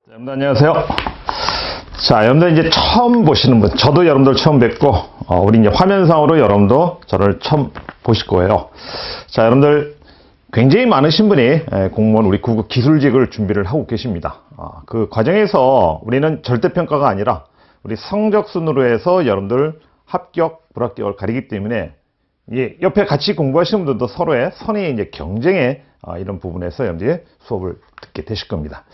여러분들 안녕하세요. 자, 여러분들 이제 처음 보시는 분, 저도 여러분들 처음 뵙고, 우리 이제 화면상으로 여러분도 저를 처음 보실 거예요. 자, 여러분들 굉장히 많으신 분이 공무원 우리 구급 기술직을 준비를 하고 계십니다. 그 과정에서 우리는 절대평가가 아니라 우리 성적순으로 해서 여러분들 합격, 불합격을 가리기 때문에 옆에 같이 공부하시는 분들도 서로의 선의 이제 경쟁에 이런 부분에서 여러분들이 수업을 듣게 되실 겁니다.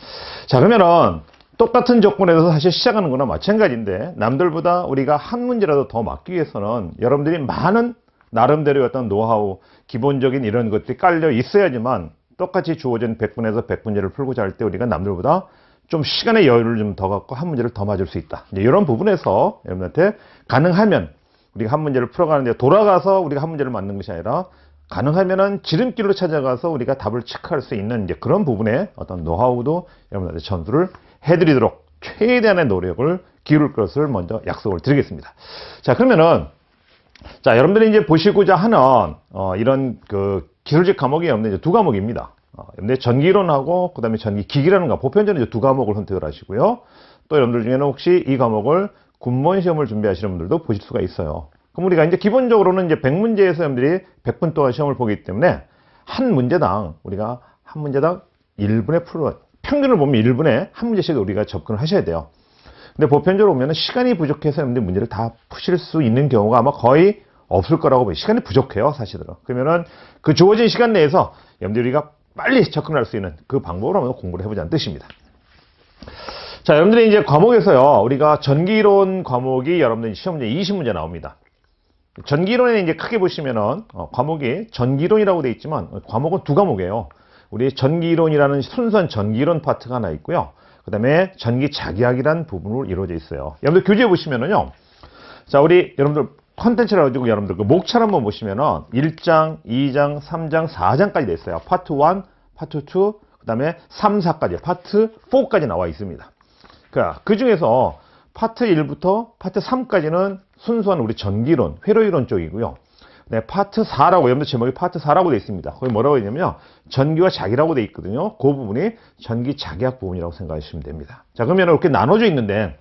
자, 그러면은 똑같은 조건에서 사실 시작하는 거나 마찬가지인데 남들보다 우리가 한 문제라도 더 맞기 위해서는 여러분들이 많은 나름대로의 어떤 노하우, 기본적인 이런 것들이 깔려 있어야지만 똑같이 주어진 100분에서 100문제를 풀고자 할 때 우리가 남들보다 좀 시간의 여유를 좀 더 갖고 한 문제를 더 맞을 수 있다. 이제 이런 부분에서 여러분한테 가능하면 우리가 한 문제를 풀어가는데 돌아가서 우리가 한 문제를 맞는 것이 아니라 가능하면은 지름길로 찾아가서 우리가 답을 체크할 수 있는 이제 그런 부분에 어떤 노하우도 여러분한테 전수를 해드리도록 최대한의 노력을 기울일 것을 먼저 약속을 드리겠습니다. 자, 그러면은 자, 여러분들이 이제 보시고자 하는 이런 그 기술직 과목이 여러분들 이제 두 과목입니다. 여러분들 전기이론하고 그다음에 전기기기라는 거 보편적으로 이제 두 과목을 선택을 하시고요. 또 여러분들 중에는 혹시 이 과목을 군무원 시험을 준비하시는 분들도 보실 수가 있어요. 그럼 우리가 이제 기본적으로는 이제 100문제에서 여러분들이 100분 동안 시험을 보기 때문에 한 문제당 우리가 한 문제당 1분에 풀어 평균을 보면 1분에 한 문제씩 우리가 접근을 하셔야 돼요. 근데 보편적으로 보면 시간이 부족해서 여러분들 문제를 다 푸실 수 있는 경우가 아마 거의 없을 거라고 봐요. 시간이 부족해요, 사실은. 그러면은 그 주어진 시간 내에서 여러분들이 우리가 빨리 접근할 수 있는 그 방법을 한번 공부를 해보자는 뜻입니다. 자, 여러분들이 이제 과목에서요, 우리가 전기이론 과목이 여러분들 시험 문제 20문제 나옵니다. 전기이론에 이제 크게 보시면은, 과목이 전기이론이라고 되어 있지만, 과목은 두 과목이에요. 우리 전기이론이라는 순수한 전기이론 파트가 하나 있고요. 그 다음에 전기자기학이라는 부분으로 이루어져 있어요. 여러분들 교재에 보시면은요, 자, 우리 여러분들 컨텐츠를 가지고 여러분들 그 목차를 한번 보시면은 1장, 2장, 3장, 4장까지 돼 있어요. 파트 1, 파트 2, 그 다음에 3, 4까지, 파트 4까지 나와 있습니다. 그 중에서 파트 1부터 파트 3까지는 순수한 우리 전기이론, 회로이론 쪽이고요. 네, 파트 4라고, 여러분들 제목이 파트 4라고 되어 있습니다. 거기 뭐라고 되냐면요, 전기와 자기라고 되어 있거든요. 그 부분이 전기자기학 부분이라고 생각하시면 됩니다. 자, 그러면 이렇게 나눠져 있는데,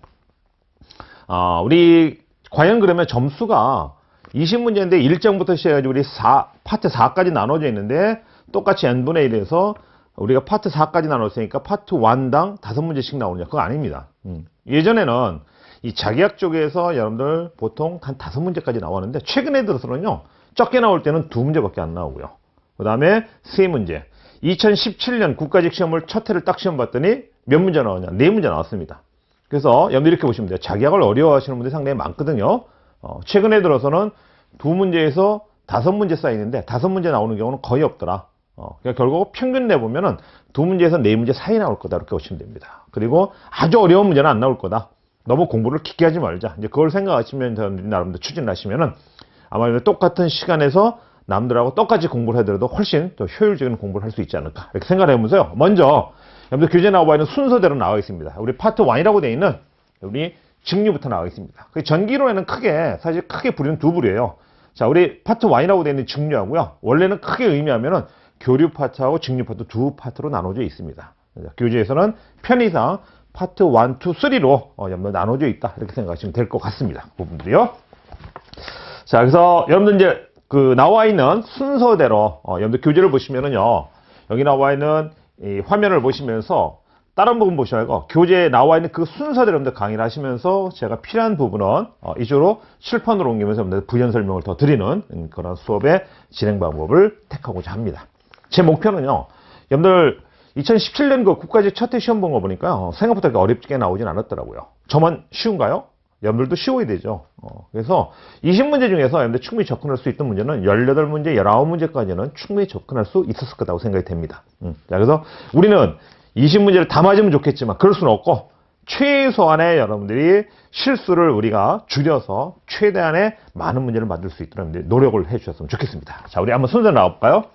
우리, 과연 그러면 점수가 20문제인데 1장부터 시작해가지고 우리 파트 4까지 나눠져 있는데, 똑같이 n분의 1에서 우리가 파트 4까지 나눴으니까 파트 1당 5문제씩 나오느냐? 그거 아닙니다. 예전에는 이 자기학 쪽에서 여러분들 보통 한 5문제까지 나왔는데 최근에 들어서는요, 적게 나올 때는 2문제밖에 안 나오고요. 그 다음에 3문제. 2017년 국가직 시험을 첫 해를 딱 시험 봤더니 몇 문제 나오냐? 4문제 나왔습니다. 그래서 여러분들 이렇게 보시면 돼요. 자기학을 어려워하시는 분들이 상당히 많거든요. 최근에 들어서는 2문제에서 5문제 쌓이는데 5문제 나오는 경우는 거의 없더라. 그러니까 결국 평균 내보면은 2문제에서 4문제 사이 나올 거다. 이렇게 보시면 됩니다. 그리고 아주 어려운 문제는 안 나올 거다. 너무 공부를 깊게 하지 말자. 이제 그걸 생각하시면 나름대로 추진하시면은 아마 똑같은 시간에서 남들하고 똑같이 공부를 하더라도 훨씬 더 효율적인 공부를 할 수 있지 않을까. 이렇게 생각을 해보면서요. 먼저, 여러분들 교재 나와 있는 순서대로 나와 있습니다. 우리 파트 1이라고 되어 있는 우리 직류부터 나와 있습니다. 전기이론에는 사실 크게 부리는 두 부류예요. 자, 우리 파트 1이라고 되어 있는 직류하고요. 원래는 크게 의미하면은 교류 파트하고 직류 파트 두 파트로 나눠져 있습니다. 교재에서는 편의상 파트 1, 2, 3로 나눠져 있다. 이렇게 생각하시면 될 것 같습니다. 그 부분들이요. 자, 그래서 여러분들 이제 그 나와 있는 순서대로 여러분들 교재를 보시면은요, 여기 나와 있는 이 화면을 보시면서 다른 부분 보시고 교재에 나와 있는 그 순서대로 여러분들 강의를 하시면서 제가 필요한 부분은 이쪽으로 칠판으로 옮기면서 여러분들 부연 설명을 더 드리는 그런 수업의 진행 방법을 택하고자 합니다. 제 목표는요, 여러분들 2017년 그 국가직 첫 해 시험 본 거 보니까 생각보다 그렇게 어렵게 나오진 않았더라고요. 저만 쉬운가요? 여러분들도 쉬워야 되죠. 그래서 20문제 중에서 여러분들 충분히 접근할 수 있던 문제는 18문제, 19문제까지는 충분히 접근할 수 있었을 거라고 생각이 됩니다. 자, 그래서 우리는 20문제를 다 맞으면 좋겠지만 그럴 수는 없고 최소한의 여러분들이 실수를 우리가 줄여서 최대한의 많은 문제를 만들 수 있도록 노력을 해주셨으면 좋겠습니다. 자, 우리 한번 순서 나와볼까요?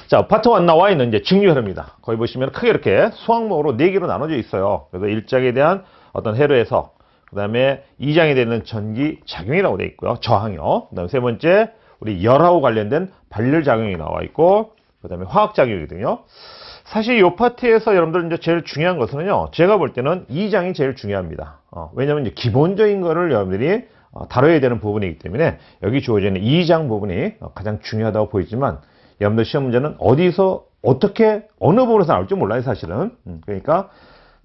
자, 파트 1 나와 있는 이제 직류회로입니다. 거기 보시면 크게 이렇게 수학목으로 4개로 나눠져 있어요. 그래서 1장에 대한 어떤 회로 해석, 그 다음에 2장에 되는 전기작용이라고 되어 있고요. 저항이요. 그 다음에 세 번째, 우리 열하고 관련된 발열작용이 나와 있고, 그 다음에 화학작용이거든요. 사실 이 파트에서 여러분들 이제 제일 중요한 것은요, 제가 볼 때는 2장이 제일 중요합니다. 왜냐면 이제 기본적인 거를 여러분들이 다뤄야 되는 부분이기 때문에 여기 주어지는 2장 부분이 가장 중요하다고 보이지만 여러분들 시험 문제는 어디서 어떻게 어느 부분에서 나올지 몰라요, 사실은. 그러니까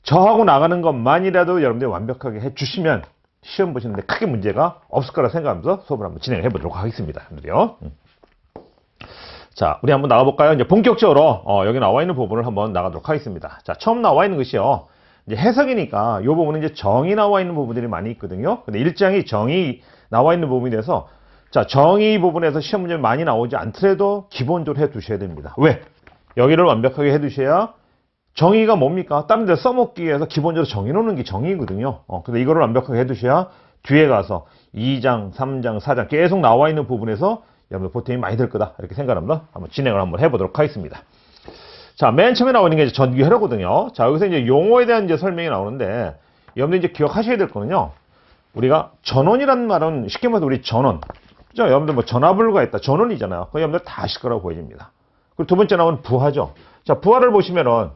저하고 나가는 것만이라도 여러분들이 완벽하게 해주시면 시험 보시는데 크게 문제가 없을 거라 생각하면서 수업을 한번 진행해 보도록 하겠습니다. 여러분들요. 자, 우리 한번 나가볼까요? 이제 본격적으로 여기 나와 있는 부분을 한번 나가도록 하겠습니다. 자, 처음 나와 있는 것이요. 이제 해석이니까 이 부분은 이제 정의 나와 있는 부분들이 많이 있거든요. 근데 1장이 정의 나와 있는 부분이 돼서 자, 정의 부분에서 시험 문제 많이 나오지 않더라도 기본적으로 해 두셔야 됩니다. 왜? 여기를 완벽하게 해 두셔야 정의가 뭡니까? 다른 데 써먹기 위해서 기본적으로 정의 놓는 게 정의거든요. 근데 이거를 완벽하게 해 두셔야 뒤에 가서 2장, 3장, 4장 계속 나와 있는 부분에서 여러분들 보탬이 많이 될 거다. 이렇게 생각합니다. 한번 진행을 한번 해보도록 하겠습니다. 자, 맨 처음에 나오는 게 이제 전기회로거든요. 자, 여기서 이제 용어에 대한 이제 설명이 나오는데, 여러분들 이제 기억하셔야 될 거는요. 우리가 전원이라는 말은 쉽게 말해서 우리 전원. 그죠? 여러분들 뭐 전화불가 있다. 전원이잖아요. 그거 여러분들 다 아실 거라고 보여집니다. 그리고 두 번째 나오는 부하죠. 자, 부하를 보시면은,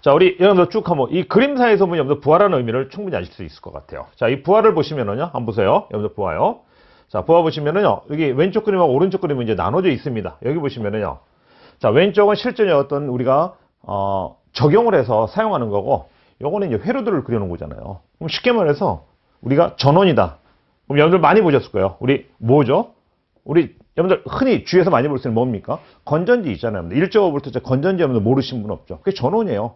자, 우리 여러분들 쭉 한번 이 그림사에서 보면 여러분들 부하라는 의미를 충분히 아실 수 있을 것 같아요. 자, 이 부하를 보시면은요. 한번 보세요. 여러분들 부하요. 자, 부하 보시면은요. 여기 왼쪽 그림하고 오른쪽 그림은 이제 나눠져 있습니다. 여기 보시면은요. 자, 왼쪽은 실제 어떤 우리가 적용을 해서 사용하는 거고, 요거는 이제 회로들을 그려놓은 거잖아요. 그럼 쉽게 말해서 우리가 전원이다. 그럼 여러분들 많이 보셨을 거예요. 우리 뭐죠? 우리 여러분들 흔히 주위에서 많이 볼 수 있는 뭡니까? 건전지 있잖아요. 1.5V 건전지 여러분들 모르시는 분 없죠? 그게 전원이에요.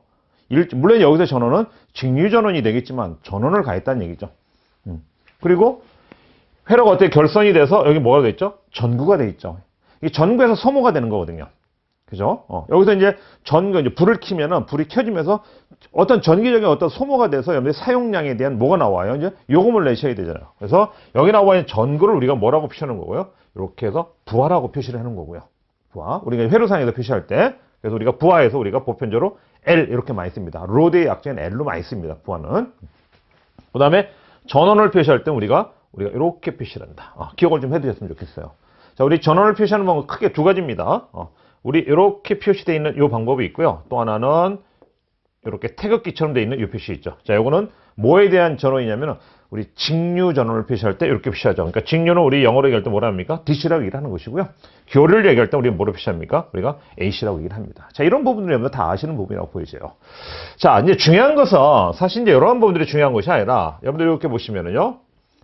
물론 여기서 전원은 직류 전원이 되겠지만 전원을 가했다는 얘기죠. 그리고 회로가 어떻게 결선이 돼서 여기 뭐가 돼 있죠? 전구가 돼 있죠. 이게 전구에서 소모가 되는 거거든요. 그죠? 여기서 이제 이제 불을 켜면은 불이 켜지면서 어떤 전기적인 어떤 소모가 돼서 여러분들 사용량에 대한 뭐가 나와요? 이제 요금을 내셔야 되잖아요. 그래서 여기 나와 있는 전구를 우리가 뭐라고 표시하는 거고요? 이렇게 해서 부하라고 표시를 하는 거고요. 부하. 우리가 회로상에서 표시할 때. 그래서 우리가 부하에서 우리가 보편적으로 L 이렇게 많이 씁니다. 로드의 약자인 L로 많이 씁니다. 부하는. 그 다음에 전원을 표시할 때 우리가 이렇게 표시를 한다. 기억을 좀 해두셨으면 좋겠어요. 자, 우리 전원을 표시하는 방법은 크게 두 가지입니다. 우리 이렇게 표시되어 있는 이 방법이 있고요. 또 하나는 이렇게 태극기처럼 되어 있는 이 표시 있죠. 자, 이거는 뭐에 대한 전원이냐면 우리 직류 전원을 표시할 때 이렇게 표시하죠. 그러니까 직류는 우리 영어로 얘기할 때 뭐라 합니까? DC라고 얘기를 하는 것이고요. 교류를 얘기할 때 우리는 뭐로 표시합니까? 우리가 AC라고 얘기를 합니다. 자, 이런 부분들이 여러분들 다 아시는 부분이라고 보이세요. 자, 이제 중요한 것은 사실 이제 이런 부분들이 중요한 것이 아니라 여러분들 이렇게 보시면은요.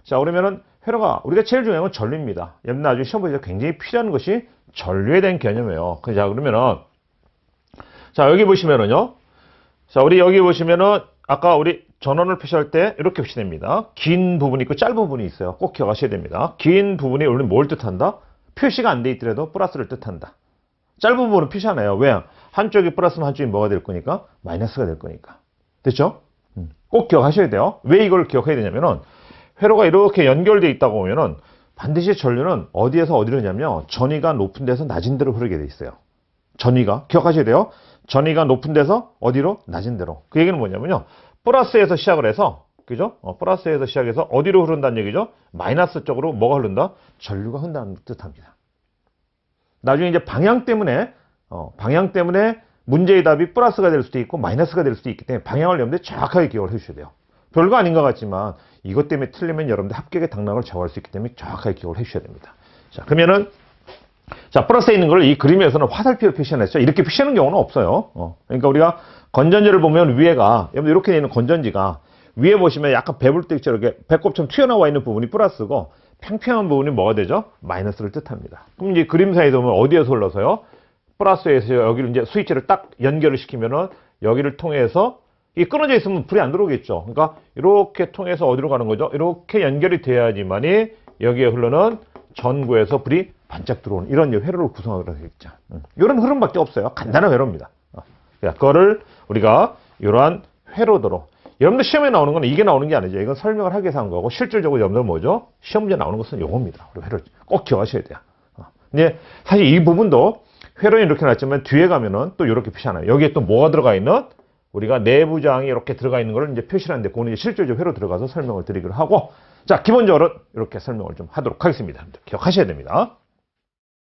자, 그러면은 회로가 우리가 제일 중요한 건 전류입니다. 여러분 나중에 시험 보실 때 굉장히 필요한 것이 전류에 대한 개념이에요. 자, 그러면은 자, 여기 보시면은요. 자, 우리 여기 보시면은 아까 우리 전원을 표시할 때 이렇게 표시됩니다. 긴 부분이 있고 짧은 부분이 있어요. 꼭 기억하셔야 됩니다. 긴 부분이 원래 뭘 뜻한다? 표시가 안 돼 있더라도 플러스를 뜻한다. 짧은 부분은 표시 안 해요. 왜? 한쪽이 플러스면 한쪽이 뭐가 될 거니까? 마이너스가 될 거니까. 됐죠? 꼭 기억하셔야 돼요. 왜 이걸 기억해야 되냐면은 회로가 이렇게 연결되어 있다고 보면은 반드시 전류는 어디에서 어디로 냐면 전위가 높은 데서 낮은 데로 흐르게 돼 있어요. 전위가 기억하셔야 돼요. 전위가 높은 데서 어디로? 낮은 데로. 그 얘기는 뭐냐면요. 플러스에서 시작을 해서 그죠? 플러스에서 시작해서 어디로 흐른다는 얘기죠? 마이너스 쪽으로 뭐가 흐른다? 전류가 흐른다는 뜻합니다. 나중에 이제 방향 때문에 문제의 답이 플러스가 될 수도 있고 마이너스가 될 수도 있기 때문에 방향을 여러분들 정확하게 기억을 해주셔야 돼요. 별거 아닌 것 같지만 이것 때문에 틀리면 여러분들 합격의 당락을 좌우할 수 있기 때문에 정확하게 기억을 해주셔야 됩니다. 자, 그러면은 자, 플러스에 있는 걸 이 그림에서는 화살표로 표시해냈죠. 이렇게 표시하는 경우는 없어요. 그러니까 우리가 건전지를 보면 위에가 여러분 이렇게 있는 건전지가 위에 보시면 약간 배불뚝처럼 이렇게 배꼽처럼 튀어나와 있는 부분이 플러스고 평평한 부분이 뭐가 되죠? 마이너스를 뜻합니다. 그럼 이제 그림사에서 보면 어디에서 흘러서요? 플러스에서 여기를 이제 스위치를 딱 연결을 시키면은 여기를 통해서 이 끊어져 있으면 불이 안 들어오겠죠. 그러니까 이렇게 통해서 어디로 가는 거죠? 이렇게 연결이 돼야지만이 여기에 흐르는 전구에서 불이 반짝 들어오는 이런 회로를 구성하게 되겠죠. 이런 흐름밖에 없어요. 간단한 회로입니다. 그거를 우리가 이러한 회로도로 여러분들 시험에 나오는 건 이게 나오는 게 아니죠. 이건 설명을 하기 위해서 한 거고 실질적으로 여러분들 뭐죠? 시험 문제 나오는 것은 요겁니다. 우리 회로 꼭 기억하셔야 돼요. 근데 사실 이 부분도 회로에 이렇게 놨지만 뒤에 가면은 또 이렇게 표시하나요? 여기에 또 뭐가 들어가 있는? 우리가 내부장이 이렇게 들어가 있는 걸 이제 표시를 하는데 그거는 이제 실질적으로 회로 들어가서 설명을 드리기로 하고 자, 기본적으로 이렇게 설명을 좀 하도록 하겠습니다. 기억하셔야 됩니다.